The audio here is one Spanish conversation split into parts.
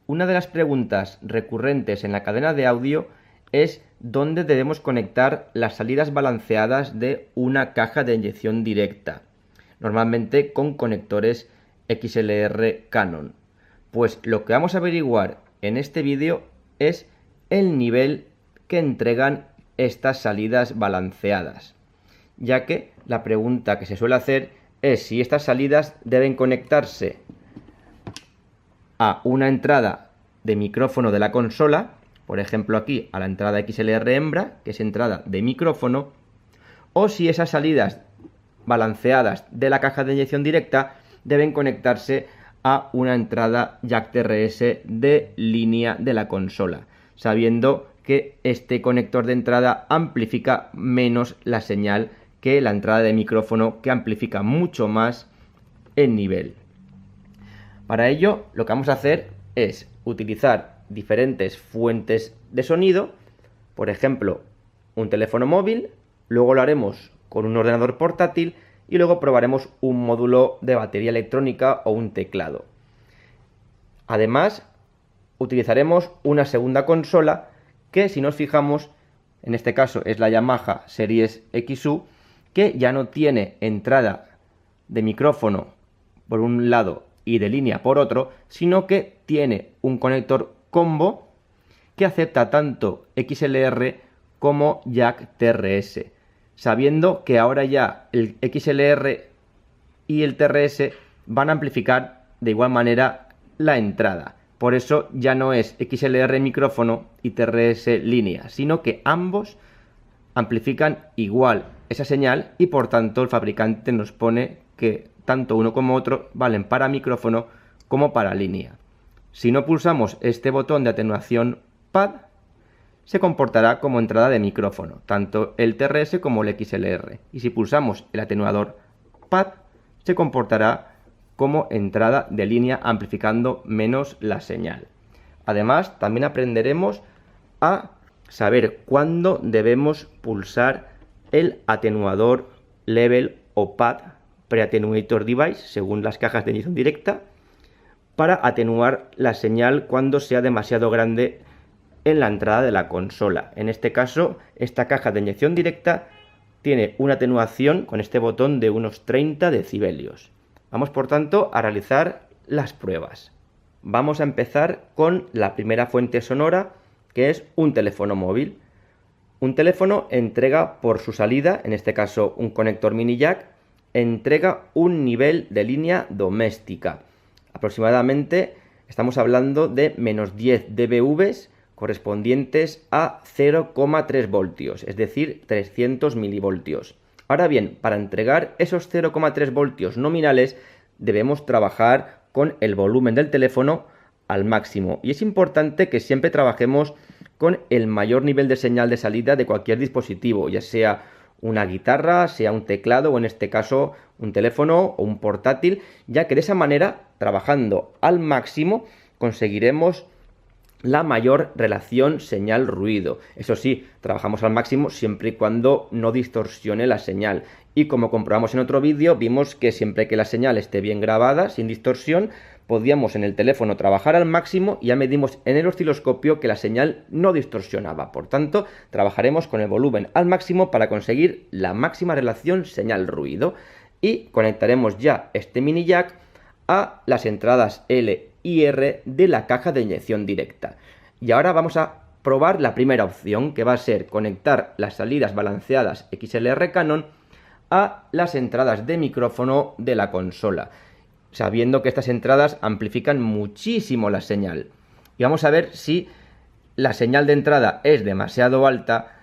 una de las preguntas recurrentes en la cadena de audio es dónde debemos conectar las salidas balanceadas de una caja de inyección directa, normalmente con conectores XLR Canon. Pues lo que vamos a averiguar en este vídeo es el nivel que entregan estas salidas balanceadas, ya que la pregunta que se suele hacer es si estas salidas deben conectarse a una entrada de micrófono de la consola, por ejemplo aquí a la entrada XLR hembra, que es entrada de micrófono, o si esas salidas balanceadas de la caja de inyección directa deben conectarse a una entrada jack TRS de línea de la consola, sabiendo que este conector de entrada amplifica menos la señal que la entrada de micrófono, que amplifica mucho más el nivel. Para ello, lo que vamos a hacer es utilizar diferentes fuentes de sonido, por ejemplo, un teléfono móvil, luego lo haremos con un ordenador portátil y luego probaremos un módulo de batería electrónica o un teclado. Además, utilizaremos una segunda consola que, si nos fijamos, en este caso es la Yamaha Series XU, que ya no tiene entrada de micrófono por un lado y de línea por otro, sino que tiene un conector combo que acepta tanto XLR como jack TRS, sabiendo que ahora ya el XLR y el TRS van a amplificar de igual manera la entrada. Por eso ya no es XLR micrófono y TRS línea, sino que ambos amplifican igual esa señal y por tanto el fabricante nos pone que tanto uno como otro valen para micrófono como para línea. Si no pulsamos este botón de atenuación pad, se comportará como entrada de micrófono, tanto el TRS como el XLR. Y si pulsamos el atenuador pad, se comportará como entrada de línea, amplificando menos la señal. Además, también aprenderemos a saber cuándo debemos pulsar el atenuador level o pad pre-attenuator device, según las cajas de inyección directa, para atenuar la señal cuando sea demasiado grande en la entrada de la consola. En este caso, esta caja de inyección directa tiene una atenuación con este botón de unos 30 decibelios. Vamos, por tanto, a realizar las pruebas. Vamos a empezar con la primera fuente sonora, que es un teléfono móvil. Un teléfono entrega por su salida, en este caso un conector mini jack, entrega un nivel de línea doméstica. Aproximadamente estamos hablando de menos 10 dBV correspondientes a 0,3 voltios, es decir, 300 milivoltios. Ahora bien, para entregar esos 0,3 voltios nominales debemos trabajar con el volumen del teléfono al máximo. Y es importante que siempre trabajemos con el mayor nivel de señal de salida de cualquier dispositivo, ya sea una guitarra, sea un teclado o en este caso un teléfono o un portátil, ya que de esa manera, trabajando al máximo, conseguiremos la mayor relación señal-ruido. Eso sí, trabajamos al máximo siempre y cuando no distorsione la señal. Y como comprobamos en otro vídeo, vimos que siempre que la señal esté bien grabada, sin distorsión, podíamos en el teléfono trabajar al máximo y ya medimos en el osciloscopio que la señal no distorsionaba. Por tanto, trabajaremos con el volumen al máximo para conseguir la máxima relación señal-ruido. Y conectaremos ya este mini jack a las entradas L y R de la caja de inyección directa. Y ahora vamos a probar la primera opción, que va a ser conectar las salidas balanceadas XLR Canon a las entradas de micrófono de la consola, sabiendo que estas entradas amplifican muchísimo la señal. Y vamos a ver si la señal de entrada es demasiado alta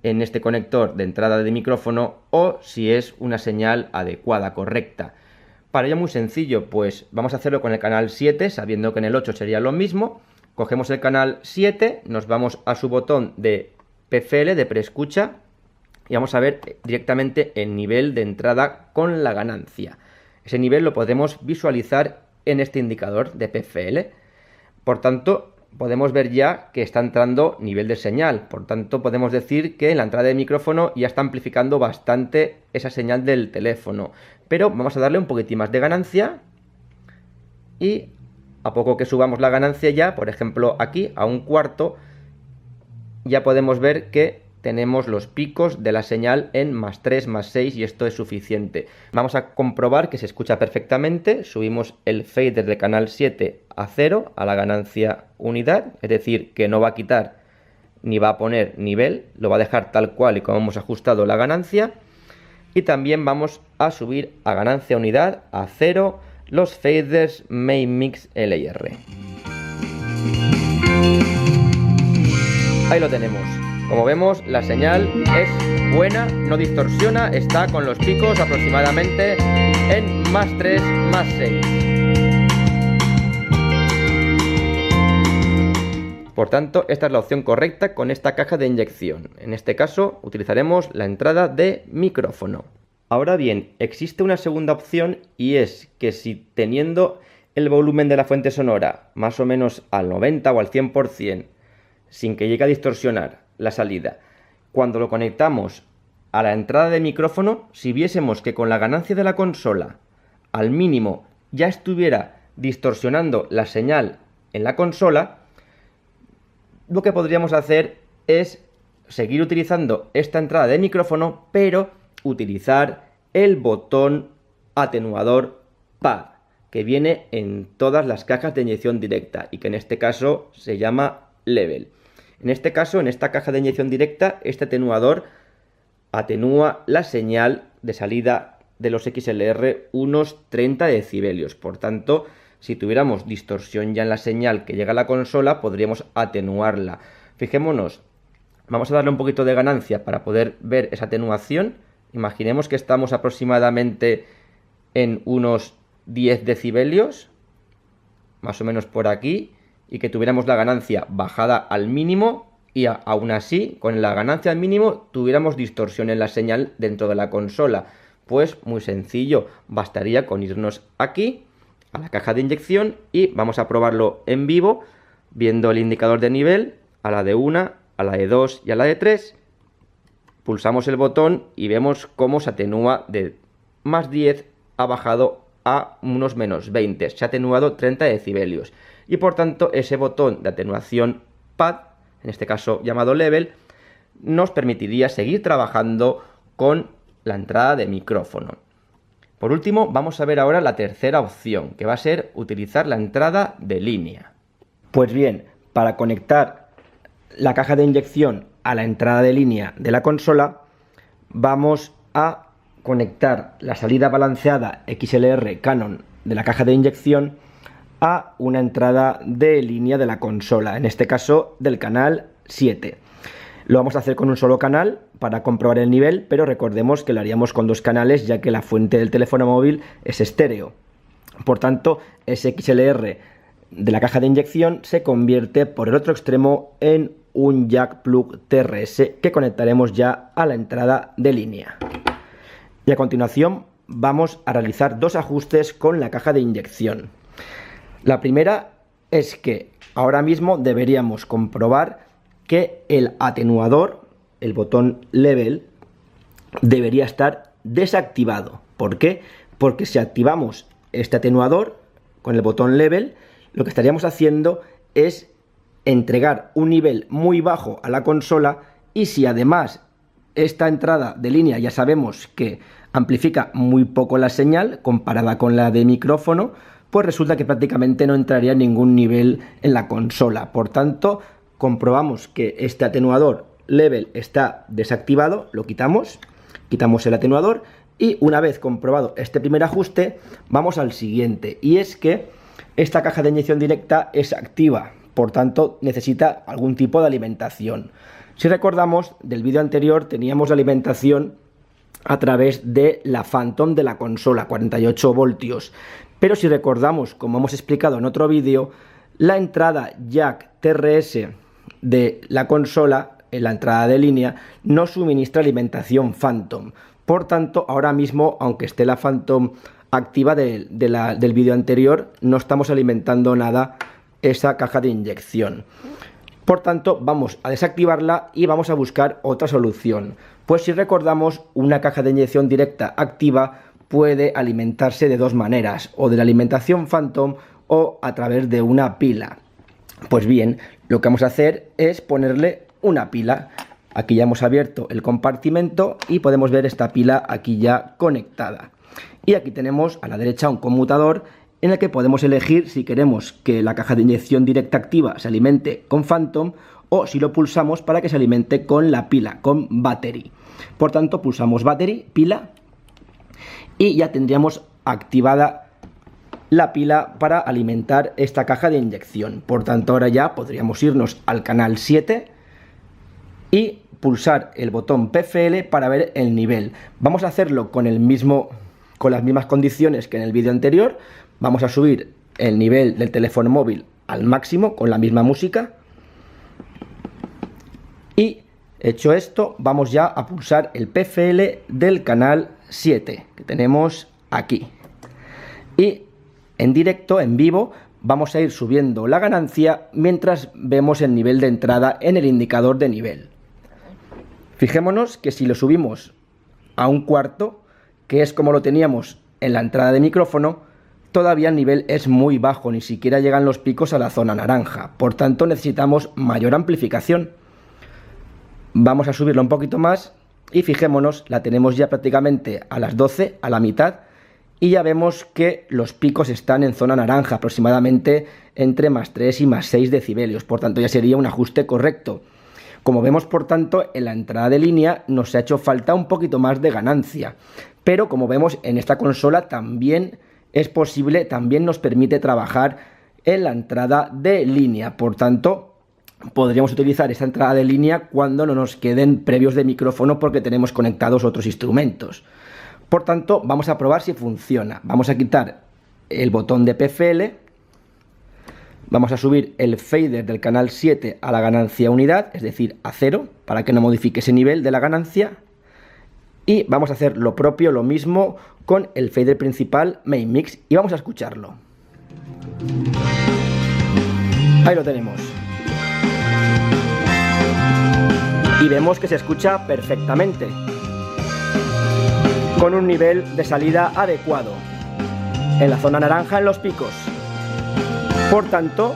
en este conector de entrada de micrófono o si es una señal adecuada, correcta. Para ello muy sencillo, pues vamos a hacerlo con el canal 7, sabiendo que en el 8 sería lo mismo. Cogemos el canal 7, nos vamos a su botón de PFL, de preescucha, y vamos a ver directamente el nivel de entrada con la ganancia. Ese nivel lo podemos visualizar en este indicador de PFL. Por tanto, podemos ver ya que está entrando nivel de señal. Por tanto, podemos decir que la entrada de micrófono ya está amplificando bastante esa señal del teléfono. Pero vamos a darle un poquitín más de ganancia y a poco que subamos la ganancia ya, por ejemplo aquí a 1/4, ya podemos ver que tenemos los picos de la señal en +3, +6 y esto es suficiente. Vamos a comprobar que se escucha perfectamente. Subimos el fader de canal 7 a 0, a la ganancia unidad, es decir, que no va a quitar ni va a poner nivel, lo va a dejar tal cual y como hemos ajustado la ganancia. Y también vamos a subir a ganancia unidad a 0 los faders Main Mix LIR. Ahí lo tenemos. Como vemos, la señal es buena, no distorsiona, está con los picos aproximadamente en +3, +6. Por tanto, esta es la opción correcta con esta caja de inyección. En este caso, utilizaremos la entrada de micrófono. Ahora bien, existe una segunda opción y es que si teniendo el volumen de la fuente sonora más o menos al 90 o al 100%, sin que llegue a distorsionar la salida, cuando lo conectamos a la entrada de micrófono, si viésemos que con la ganancia de la consola al mínimo ya estuviera distorsionando la señal en la consola, lo que podríamos hacer es seguir utilizando esta entrada de micrófono, pero utilizar el botón atenuador pad que viene en todas las cajas de inyección directa y que en este caso se llama level. En este caso, en esta caja de inyección directa, este atenuador atenúa la señal de salida de los XLR unos 30 decibelios. Por tanto, si tuviéramos distorsión ya en la señal que llega a la consola, podríamos atenuarla. Fijémonos, vamos a darle un poquito de ganancia para poder ver esa atenuación. Imaginemos que estamos aproximadamente en unos 10 decibelios, más o menos por aquí, y que tuviéramos la ganancia bajada al mínimo y aún así, con la ganancia al mínimo, tuviéramos distorsión en la señal dentro de la consola. Pues muy sencillo, bastaría con irnos aquí a la caja de inyección y vamos a probarlo en vivo, viendo el indicador de nivel a la de 1, a la de 2 y a la de 3. Pulsamos el botón y vemos cómo se atenúa de +10, ha bajado a unos -20, se ha atenuado 30 decibelios. Y por tanto ese botón de atenuación pad, en este caso llamado level, nos permitiría seguir trabajando con la entrada de micrófono. Por último, vamos a ver ahora la tercera opción, que va a ser utilizar la entrada de línea. Pues bien, para conectar la caja de inyección a la entrada de línea de la consola, vamos a conectar la salida balanceada XLR Canon de la caja de inyección a una entrada de línea de la consola, en este caso del canal 7. Lo vamos a hacer con un solo canal para comprobar el nivel, pero recordemos que lo haríamos con dos canales ya que la fuente del teléfono móvil es estéreo. Por tanto, ese XLR de la caja de inyección se convierte por el otro extremo en un jack plug TRS que conectaremos ya a la entrada de línea. Y a continuación vamos a realizar dos ajustes con la caja de inyección. La primera es que ahora mismo deberíamos comprobar que el atenuador, el botón level, debería estar desactivado. ¿Por qué? Porque si activamos este atenuador con el botón level, lo que estaríamos haciendo es entregar un nivel muy bajo a la consola, y si además esta entrada de línea ya sabemos que amplifica muy poco la señal comparada con la de micrófono, pues resulta que prácticamente no entraría ningún nivel en la consola. Por tanto, comprobamos que este atenuador level está desactivado, lo quitamos el atenuador, y una vez comprobado este primer ajuste, vamos al siguiente, y es que esta caja de inyección directa es activa, por tanto necesita algún tipo de alimentación. Si recordamos, del vídeo anterior teníamos la alimentación a través de la Phantom de la consola, 48 voltios. Pero si recordamos, como hemos explicado en otro vídeo, la entrada jack TRS de la consola, en la entrada de línea, no suministra alimentación Phantom. Por tanto, ahora mismo, aunque esté la Phantom activa del vídeo anterior, no estamos alimentando nada esa caja de inyección. Por tanto, vamos a desactivarla y vamos a buscar otra solución. Pues si recordamos, una caja de inyección directa activa puede alimentarse de dos maneras, o de la alimentación Phantom o a través de una pila. Pues bien, lo que vamos a hacer es ponerle una pila. Aquí ya hemos abierto el compartimento y podemos ver esta pila aquí ya conectada. Y aquí tenemos a la derecha un conmutador en el que podemos elegir si queremos que la caja de inyección directa activa se alimente con Phantom o si lo pulsamos para que se alimente con la pila, con Battery. Por tanto, pulsamos Battery, pila, y ya tendríamos activada la pila para alimentar esta caja de inyección. Por tanto, ahora ya podríamos irnos al canal 7 y pulsar el botón PFL para ver el nivel. Vamos a hacerlo con las mismas condiciones que en el vídeo anterior. Vamos a subir el nivel del teléfono móvil al máximo con la misma música. Y hecho esto, vamos ya a pulsar el PFL del canal 7 que tenemos aquí. Y en directo, en vivo, vamos a ir subiendo la ganancia mientras vemos el nivel de entrada en el indicador de nivel. Fijémonos que si lo subimos a 1/4, que es como lo teníamos en la entrada de micrófono, todavía el nivel es muy bajo, ni siquiera llegan los picos a la zona naranja. Por tanto, necesitamos mayor amplificación. Vamos a subirlo un poquito más y fijémonos, la tenemos ya prácticamente a las 12, a la mitad, y ya vemos que los picos están en zona naranja, aproximadamente entre +3 y +6 decibelios. Por tanto, ya sería un ajuste correcto. Como vemos, por tanto, en la entrada de línea nos ha hecho falta un poquito más de ganancia. Pero como vemos en esta consola también es posible, también nos permite trabajar en la entrada de línea. Por tanto, podríamos utilizar esta entrada de línea cuando no nos queden previos de micrófono porque tenemos conectados otros instrumentos. Por tanto, vamos a probar si funciona. Vamos a quitar el botón de PFL. Vamos a subir el fader del canal 7 a la ganancia unidad, es decir, a 0, para que no modifique ese nivel de la ganancia. Y vamos a hacer lo propio, lo mismo, con el fader principal Main Mix. Y vamos a escucharlo. Ahí lo tenemos. Y vemos que se escucha perfectamente, con un nivel de salida adecuado, en la zona naranja en los picos. Por tanto,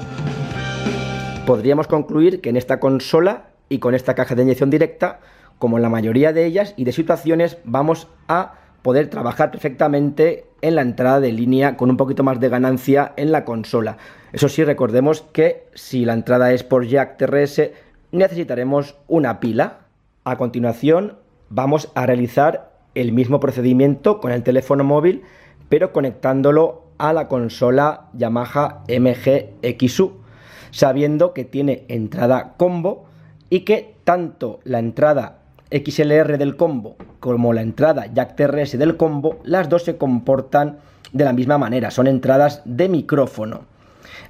podríamos concluir que en esta consola y con esta caja de inyección directa, como en la mayoría de ellas y de situaciones, vamos a poder trabajar perfectamente en la entrada de línea con un poquito más de ganancia en la consola. Eso sí, recordemos que si la entrada es por jack TRS, necesitaremos una pila. A continuación, vamos a realizar el mismo procedimiento con el teléfono móvil, pero conectándolo a la consola Yamaha MG-XU, sabiendo que tiene entrada combo y que tanto la entrada XLR del combo como la entrada jack TRS del combo, las dos se comportan de la misma manera, son entradas de micrófono,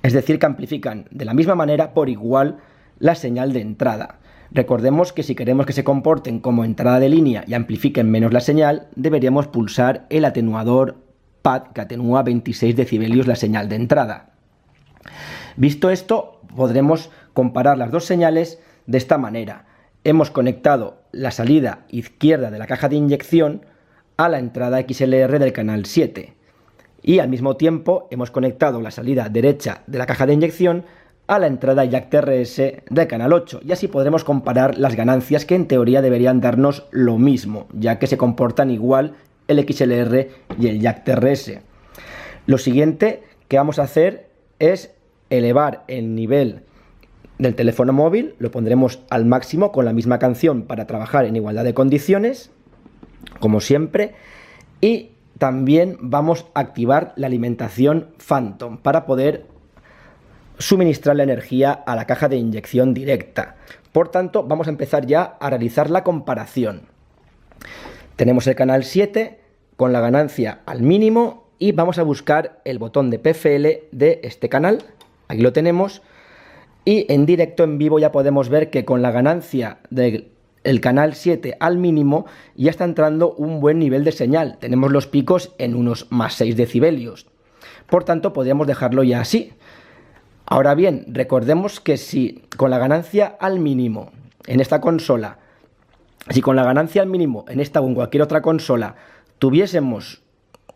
es decir, que amplifican de la misma manera por igual la señal de entrada. Recordemos que si queremos que se comporten como entrada de línea y amplifiquen menos la señal, deberíamos pulsar el atenuador pad que atenúa 26 decibelios la señal de entrada. Visto esto, podremos comparar las dos señales de esta manera. Hemos conectado la salida izquierda de la caja de inyección a la entrada XLR del canal 7 y al mismo tiempo hemos conectado la salida derecha de la caja de inyección a la entrada jack TRS del canal 8 y así podremos comparar las ganancias que en teoría deberían darnos lo mismo, ya que se comportan igual el XLR y el jack TRS. Lo siguiente que vamos a hacer es elevar el nivel del teléfono móvil, lo pondremos al máximo con la misma canción para trabajar en igualdad de condiciones, como siempre, y también vamos a activar la alimentación Phantom para poder suministrar la energía a la caja de inyección directa. Por tanto, vamos a empezar ya a realizar la comparación. Tenemos el canal 7 con la ganancia al mínimo y vamos a buscar el botón de PFL de este canal. Aquí lo tenemos. Y en directo, en vivo, ya podemos ver que con la ganancia del canal 7 al mínimo ya está entrando un buen nivel de señal. Tenemos los picos en unos +6 decibelios. Por tanto, podríamos dejarlo ya así. Ahora bien, recordemos que si con la ganancia al mínimo en esta consola, si con la ganancia al mínimo en esta o en cualquier otra consola tuviésemos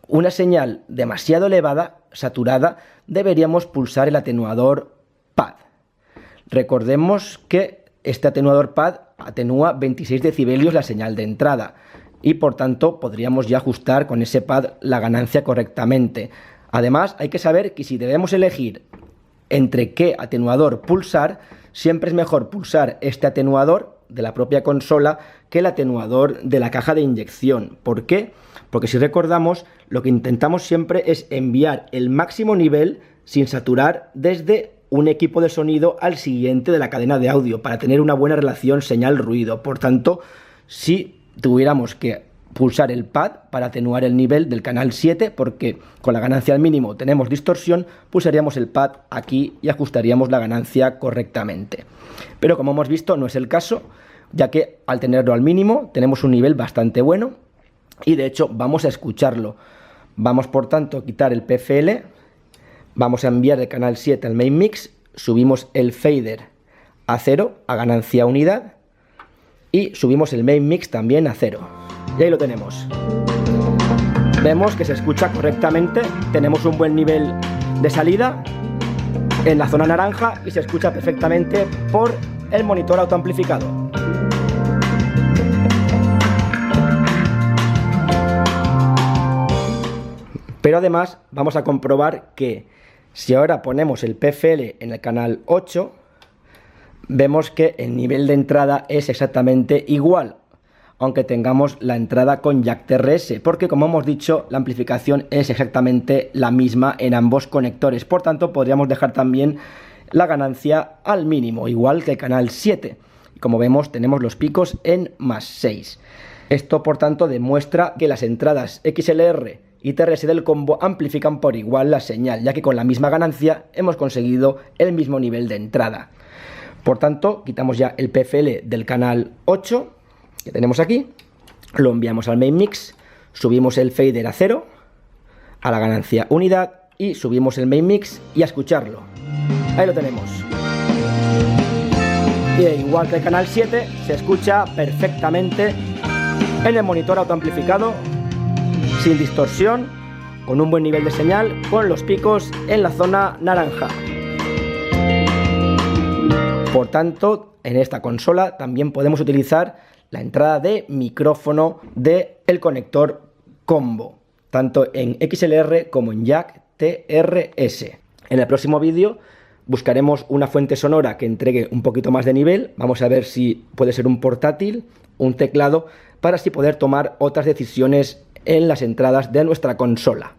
una señal demasiado elevada, saturada, deberíamos pulsar el atenuador pad. Recordemos que este atenuador pad atenúa 26 decibelios la señal de entrada y por tanto podríamos ya ajustar con ese pad la ganancia correctamente. Además, hay que saber que si debemos elegir entre qué atenuador pulsar, siempre es mejor pulsar este atenuador de la propia consola que el atenuador de la caja de inyección. ¿Por qué? Porque si recordamos, lo que intentamos siempre es enviar el máximo nivel sin saturar desde un equipo de sonido al siguiente de la cadena de audio para tener una buena relación señal-ruido. Por tanto, si tuviéramos que pulsar el pad para atenuar el nivel del canal 7, porque con la ganancia al mínimo tenemos distorsión, pulsaríamos el pad aquí y ajustaríamos la ganancia correctamente. Pero como hemos visto, no es el caso, ya que al tenerlo al mínimo tenemos un nivel bastante bueno y de hecho vamos a escucharlo. Vamos por tanto a quitar el PFL, vamos a enviar el canal 7 al main mix, subimos el fader a 0, a ganancia unidad, y subimos el main mix también a 0. Y ahí lo tenemos. Vemos que se escucha correctamente, tenemos un buen nivel de salida en la zona naranja y se escucha perfectamente por el monitor autoamplificado. Pero además vamos a comprobar que si ahora ponemos el PFL en el canal 8, vemos que el nivel de entrada es exactamente igual, aunque tengamos la entrada con jack TRS, porque como hemos dicho, la amplificación es exactamente la misma en ambos conectores. Por tanto, podríamos dejar también la ganancia al mínimo, igual que el canal 7. Como vemos, tenemos los picos en +6. Esto, por tanto, demuestra que las entradas XLR y TRS del combo amplifican por igual la señal, ya que con la misma ganancia hemos conseguido el mismo nivel de entrada. Por tanto, quitamos ya el PFL del canal 8, que tenemos aquí, lo enviamos al main mix, subimos el fader a 0, a la ganancia unidad, y subimos el main mix y a escucharlo. Ahí lo tenemos. Y igual que el canal 7, se escucha perfectamente en el monitor autoamplificado, sin distorsión, con un buen nivel de señal, con los picos en la zona naranja. Por tanto, en esta consola también podemos utilizar la entrada de micrófono del conector combo, tanto en XLR como en jack TRS. En el próximo vídeo buscaremos una fuente sonora que entregue un poquito más de nivel. Vamos a ver si puede ser un portátil, un teclado, para así poder tomar otras decisiones en las entradas de nuestra consola.